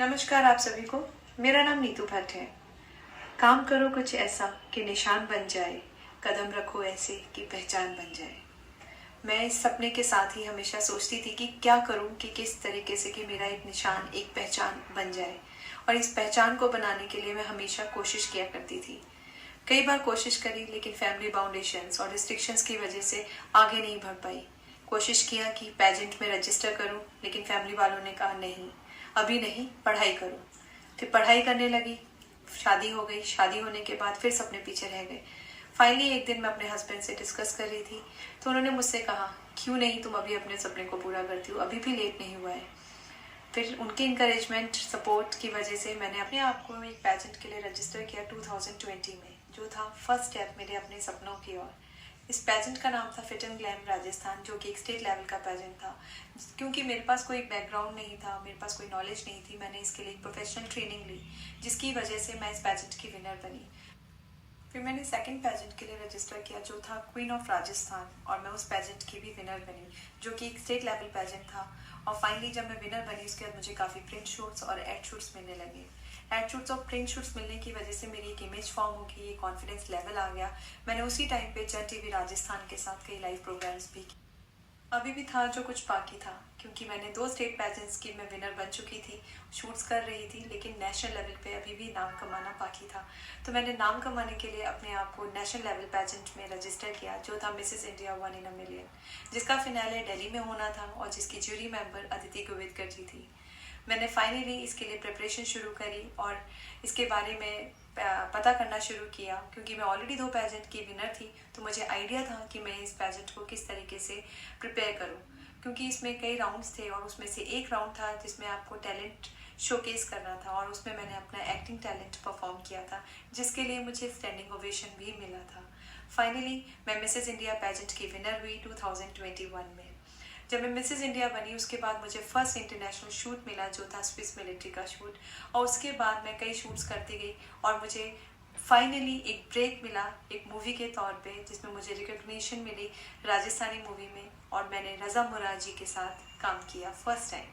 नमस्कार आप सभी को। मेरा नाम नीतू भट्ट है। काम करो कुछ ऐसा कि निशान बन जाए, कदम रखो ऐसे कि पहचान बन जाए। मैं इस सपने के साथ ही हमेशा सोचती थी कि क्या करूं कि किस तरीके से कि मेरा एक निशान, एक पहचान बन जाए। और इस पहचान को बनाने के लिए मैं हमेशा कोशिश किया करती थी। कई बार कोशिश करी, लेकिन फैमिली बाउंडेशंस और रिस्ट्रिक्शंस की वजह से आगे नहीं बढ़ पाई। कोशिश किया कि पेजेंट में रजिस्टर करूं, लेकिन फैमिली वालों ने कहा नहीं, अभी नहीं, पढ़ाई करो। फिर पढ़ाई करने लगी, शादी हो गई। शादी होने के बाद फिर सपने पीछे रह गए। फाइनली एक दिन मैं अपने हस्बैंड से डिस्कस कर रही थी, तो उन्होंने मुझसे कहा, क्यों नहीं तुम अभी अपने सपने को पूरा करती हो, अभी भी लेट नहीं हुआ है। फिर उनके इंकरेजमेंट, सपोर्ट की वजह से मैंने अपने आप को एक पेजेंट के लिए रजिस्टर किया 2020 में, जो था फर्स्ट स्टेप मेरे अपने सपनों की ओर। इस पेजेंट का नाम था फिट एंड ग्लैम राजस्थान, जो कि एक स्टेट लेवल का पेजेंट था। क्योंकि मेरे पास कोई बैकग्राउंड नहीं था, मेरे पास कोई नॉलेज नहीं थी, मैंने इसके लिए एक प्रोफेशनल ट्रेनिंग ली, जिसकी वजह से मैं इस पेजेंट की विनर बनी। फिर मैंने सेकंड पेजेंट के लिए रजिस्टर किया, जो था क्वीन ऑफ राजस्थान, और मैं उस पेजेंट की भी विनर बनी, जो कि एक स्टेट लेवल पेजेंट था। और फाइनली जब मैं विनर बनी, उसके बाद मुझे काफ़ी प्रिंट शूट्स और एड शूट्स मिलने लगे। एड शूट्स और प्रिंट शूट्स मिलने की वजह से मेरी एक इमेज फॉर्म हो गई, कॉन्फिडेंस लेवल आ गया। मैंने उसी टाइम पे जन टीवी राजस्थान के साथ कई लाइव प्रोग्राम्स भी किए। अभी भी था जो कुछ बाकी था, क्योंकि मैंने 2 स्टेट पेजेंट्स की मैं विनर बन चुकी थी, शूट्स कर रही थी, लेकिन नेशनल लेवल पे अभी भी नाम कमाना बाकी था। तो मैंने नाम कमाने के लिए अपने आप को नेशनल लेवल पेजेंट में रजिस्टर किया, जो था Mrs India 1 in a million, जिसका फिनाले दिल्ली में होना था और जिसकी जूरी मेंबर अदिति गोविदकर जी थी। मैंने फाइनली इसके लिए प्रिपरेशन शुरू करी और इसके बारे में पता करना शुरू किया, क्योंकि मैं ऑलरेडी 2 पेजेंट की विनर थी। तो मुझे आइडिया था कि मैं इस पेजेंट को किस तरीके से प्रिपेयर करूं, क्योंकि इसमें कई राउंड्स थे और उसमें से एक राउंड था जिसमें आपको टैलेंट शोकेस करना था, और उसमें मैंने अपना एक्टिंग टैलेंट परफॉर्म किया था, जिसके लिए मुझे स्टैंडिंग ओवेशन भी मिला था। फाइनली मैं मिसेस इंडिया पेजेंट की विनर हुई 2021 में। जब मैं मिसेस इंडिया बनी, उसके बाद मुझे फर्स्ट इंटरनेशनल शूट मिला, जो था स्विस मिलिट्री का शूट। और उसके बाद मैं कई शूट्स करती गई और मुझे फाइनली एक ब्रेक मिला एक मूवी के तौर पे, जिसमें मुझे रिकग्निशन मिली राजस्थानी मूवी में, और मैंने रज़ा मुराद जी के साथ काम किया फर्स्ट टाइम।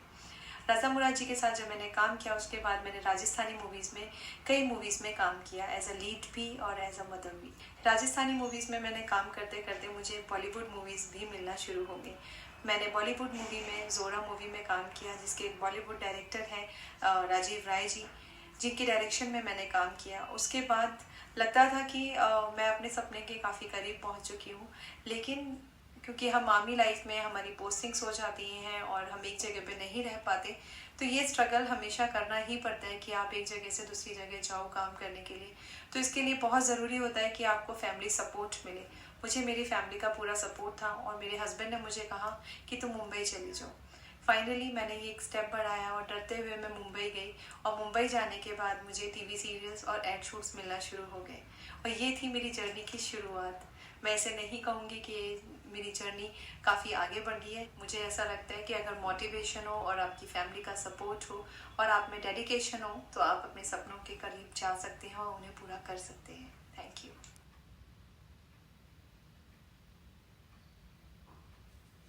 रज़ा मुराद जी के साथ जब मैंने काम किया, उसके बाद मैंने राजस्थानी मूवीज़ में कई मूवीज़ में काम किया, एज अ लीड भी और एज अ मदर भी। राजस्थानी मूवीज़ में मैंने काम करते करते मुझे बॉलीवुड मूवीज़ भी मिलना शुरू हो गई। मैंने बॉलीवुड मूवी में जोरा मूवी में काम किया, जिसके बॉलीवुड डायरेक्टर हैं राजीव राय जी, जिनके डायरेक्शन में मैंने काम किया। उसके बाद लगता था कि मैं अपने सपने के काफ़ी करीब पहुंच चुकी हूँ, लेकिन क्योंकि हम आर्मी लाइफ में हमारी पोस्टिंग्स हो जाती हैं और हम एक जगह पे नहीं रह पाते, तो ये स्ट्रगल हमेशा करना ही पड़ता है कि आप एक जगह से दूसरी जगह जाओ काम करने के लिए। तो इसके लिए बहुत ज़रूरी होता है कि आपको फैमिली सपोर्ट मिले। मुझे मेरी फैमिली का पूरा सपोर्ट था और मेरे हस्बैंड ने मुझे कहा कि तुम मुंबई चली जाओ। फाइनली मैंने ये एक स्टेप बढ़ाया और डरते हुए मैं मुंबई गई, और मुंबई जाने के बाद मुझे टीवी सीरियल्स और एड शूट्स मिलना शुरू हो गए, और ये थी मेरी जर्नी की शुरुआत। मैं ऐसे नहीं कहूँगी कि मेरी जर्नी काफ़ी आगे बढ़ गई है। मुझे ऐसा लगता है कि अगर मोटिवेशन हो और आपकी फैमिली का सपोर्ट हो और आप में डेडिकेशन हो, तो आप अपने सपनों के करीब जा सकते हैं और उन्हें पूरा कर सकते हैं। Thank you.